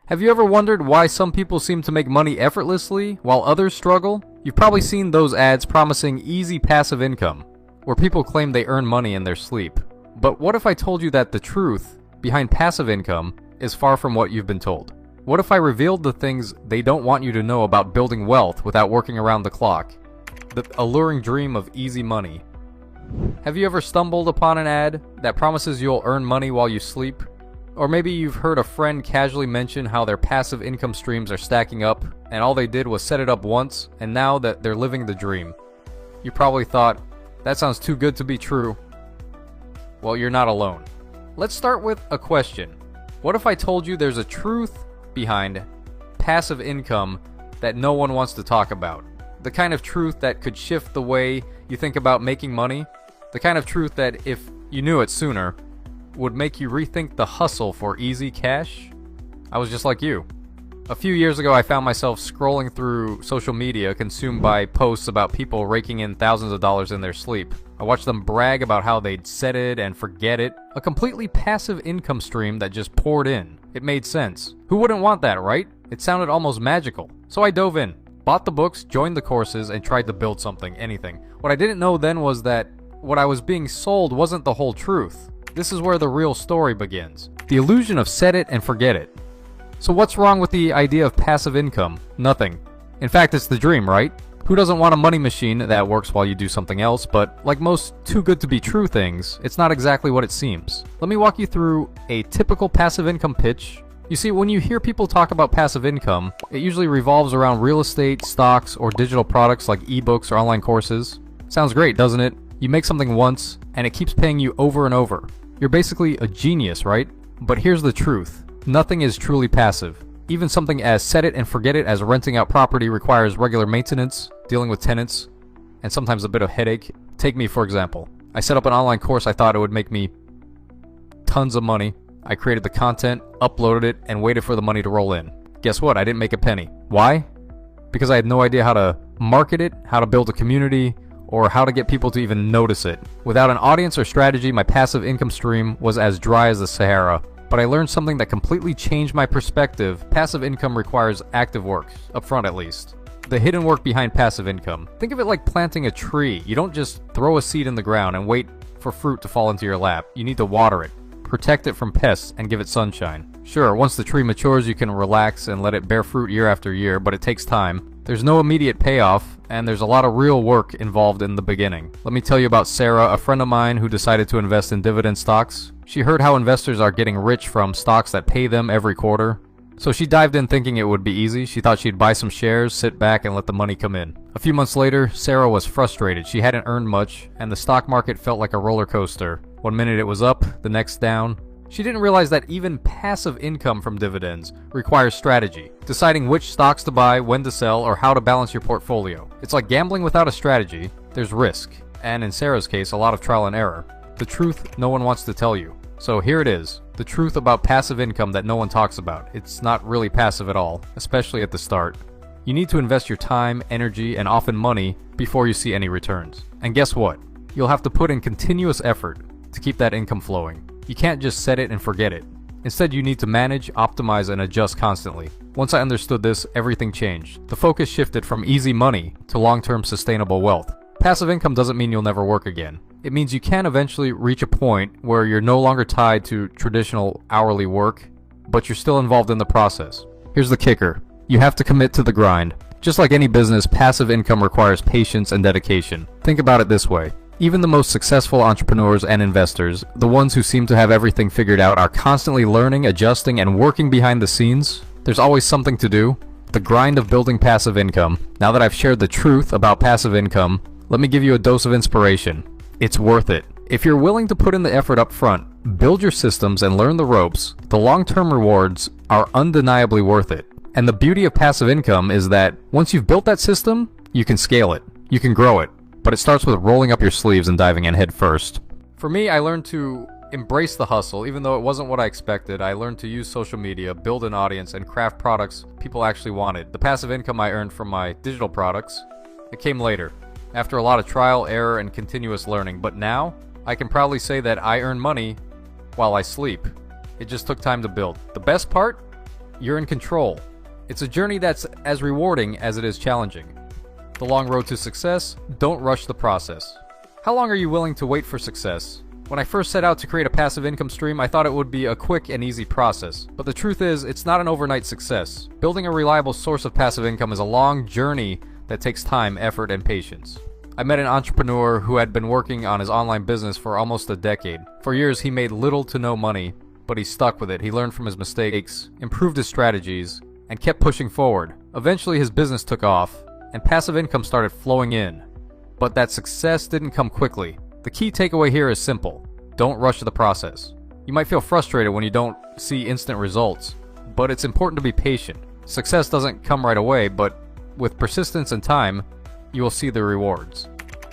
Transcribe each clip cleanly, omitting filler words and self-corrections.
Have you ever wondered why some people seem to make money effortlessly while others struggle? You've probably seen those ads promising easy passive income, where people claim they earn money in their sleep. But what if I told you that the truth behind passive income is far from what you've been told? What if I revealed the things they don't want you to know about building wealth without working around the clock? The alluring dream of easy money. Have you ever stumbled upon an ad that promises you'll earn money while you sleep? Or maybe you've heard a friend casually mention how their passive income streams are stacking up, and all they did was set it up once, and now that they're living the dream. You probably thought, that sounds too good to be true. Well, you're not alone. Let's start with a question. What if I told you there's a truth behind passive income that no one wants to talk about? The kind of truth that could shift the way you think about making money. The kind of truth that, if you knew it sooner, would make you rethink the hustle for easy cash? I was just like you. A few years ago, I found myself scrolling through social media consumed by posts about people raking in thousands of dollars in their sleep. I watched them brag about how they'd set it and forget it. A completely passive income stream that just poured in. It made sense. Who wouldn't want that, right? It sounded almost magical. So I dove in, bought the books, joined the courses, and tried to build something, anything. What I didn't know then was that what I was being sold wasn't the whole truth. This is where the real story begins. The illusion of set it and forget it. So what's wrong with the idea of passive income? Nothing. In fact, it's the dream, right? Who doesn't want a money machine that works while you do something else? But like most too good to be true things, it's not exactly what it seems. Let me walk you through a typical passive income pitch. You see, when you hear people talk about passive income, it usually revolves around real estate, stocks, or digital products like ebooks or online courses. Sounds great, doesn't it? You make something once, and it keeps paying you over and over. You're basically a genius, right? But here's the truth. Nothing is truly passive. Even something as set it and forget it as renting out property requires regular maintenance, dealing with tenants, and sometimes a bit of headache. Take me, for example. I set up an online course I thought it would make me tons of money. I created the content, uploaded it, and waited for the money to roll in. Guess what? I didn't make a penny. Why? Because I had no idea how to market it, how to build a community, or how to get people to even notice it. Without an audience or strategy, my passive income stream was as dry as the Sahara. But I learned something that completely changed my perspective. Passive income requires active work, upfront at least. The hidden work behind passive income. Think of it like planting a tree. You don't just throw a seed in the ground and wait for fruit to fall into your lap. You need to water it, protect it from pests, and give it sunshine. Sure, once the tree matures, you can relax and let it bear fruit year after year, but it takes time. There's no immediate payoff, and there's a lot of real work involved in the beginning. Let me tell you about Sarah, a friend of mine who decided to invest in dividend stocks. She heard how investors are getting rich from stocks that pay them every quarter. So she dived in thinking it would be easy. She thought she'd buy some shares, sit back, and let the money come in. A few months later, Sarah was frustrated. She hadn't earned much, and the stock market felt like a roller coaster. One minute it was up, the next down. She didn't realize that even passive income from dividends requires strategy. Deciding which stocks to buy, when to sell, or how to balance your portfolio. It's like gambling without a strategy. There's risk, and in Sarah's case, a lot of trial and error. The truth no one wants to tell you. So here it is, the truth about passive income that no one talks about. It's not really passive at all, especially at the start. You need to invest your time, energy, and often money before you see any returns. And guess what? You'll have to put in continuous effort to keep that income flowing. You can't just set it and forget it. Instead, you need to manage, optimize, and adjust constantly. Once I understood this, everything changed. The focus shifted from easy money to long-term sustainable wealth. Passive income doesn't mean you'll never work again. It means you can eventually reach a point where you're no longer tied to traditional hourly work, but you're still involved in the process. Here's the kicker. You have to commit to the grind. Just like any business, passive income requires patience and dedication. Think about it this way. Even the most successful entrepreneurs and investors, the ones who seem to have everything figured out, are constantly learning, adjusting, and working behind the scenes. There's always something to do. The grind of building passive income. Now that I've shared the truth about passive income, let me give you a dose of inspiration. It's worth it. If you're willing to put in the effort up front, build your systems, and learn the ropes, the long-term rewards are undeniably worth it. And the beauty of passive income is that once you've built that system, you can scale it. You can grow it. But it starts with rolling up your sleeves and diving in head first. For me, I learned to embrace the hustle. Even though it wasn't what I expected, I learned to use social media, build an audience, and craft products people actually wanted. The passive income I earned from my digital products, it came later, after a lot of trial, error, and continuous learning. But now, I can proudly say that I earn money while I sleep. It just took time to build. The best part? you're in control. It's a journey that's as rewarding as it is challenging. The long road to success, don't rush the process. How long are you willing to wait for success? When I first set out to create a passive income stream, I thought it would be a quick and easy process. But the truth is, it's not an overnight success. Building a reliable source of passive income is a long journey that takes time, effort, and patience. I met an entrepreneur who had been working on his online business for almost a decade. For years, he made little to no money, but he stuck with it. He learned from his mistakes, improved his strategies, and kept pushing forward. Eventually, his business took off, and passive income started flowing in. But that success didn't come quickly. The key takeaway here is simple. Don't rush the process. You might feel frustrated when you don't see instant results, but it's important to be patient. Success doesn't come right away, but with persistence and time, you will see the rewards.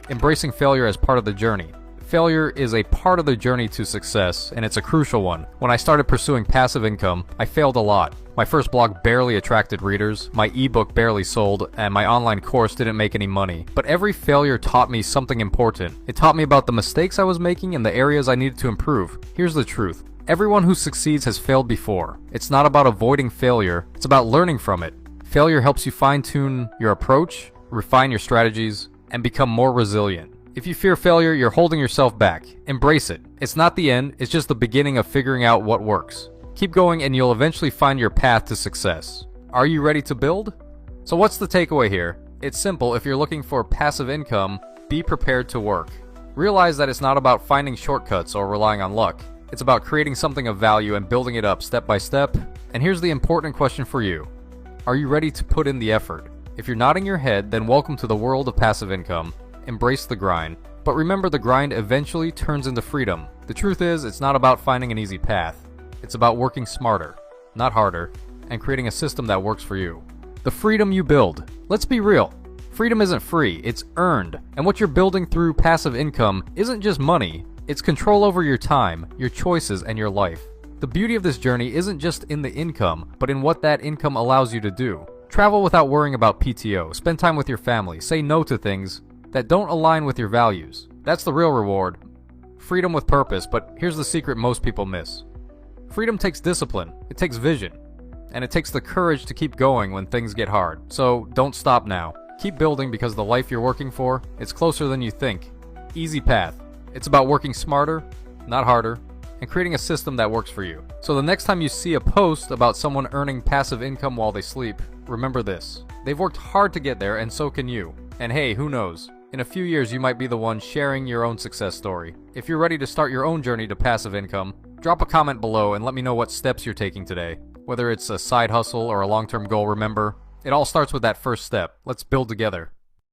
Embracing failure as part of the journey. Failure is a part of the journey to success, and it's a crucial one. When I started pursuing passive income, I failed a lot. My first blog barely attracted readers, my ebook barely sold, and my online course didn't make any money. But every failure taught me something important. It taught me about the mistakes I was making and the areas I needed to improve. Here's the truth. Everyone who succeeds has failed before. It's not about avoiding failure, it's about learning from it. Failure helps you fine-tune your approach, refine your strategies, and become more resilient. If you fear failure, you're holding yourself back. Embrace it. It's not the end, it's just the beginning of figuring out what works. Keep going and you'll eventually find your path to success. Are you ready to build? So what's the takeaway here? It's simple. If you're looking for passive income, be prepared to work. Realize that it's not about finding shortcuts or relying on luck. It's about creating something of value and building it up step by step. And here's the important question for you. Are you ready to put in the effort? If you're nodding your head, then welcome to the world of passive income. Embrace the grind. But remember, the grind eventually turns into freedom. The truth is, it's not about finding an easy path. It's about working smarter, not harder, and creating a system that works for you. The freedom you build. Let's be real. Freedom isn't free, it's earned. And what you're building through passive income isn't just money. It's control over your time, your choices, and your life. The beauty of this journey isn't just in the income, but in what that income allows you to do. Travel without worrying about PTO. Spend time with your family. Say no to things that don't align with your values. That's the real reward. Freedom with purpose, but here's the secret most people miss. Freedom takes discipline, it takes vision, and it takes the courage to keep going when things get hard. So don't stop now. Keep building because the life you're working for, it's closer than you think. Easy path. It's about working smarter, not harder, and creating a system that works for you. So the next time you see a post about someone earning passive income while they sleep, remember this. They've worked hard to get there and so can you. And hey, who knows? In a few years, you might be the one sharing your own success story. If you're ready to start your own journey to passive income, drop a comment below and let me know what steps you're taking today. Whether it's a side hustle or a long-term goal, remember, it all starts with that first step. Let's build together.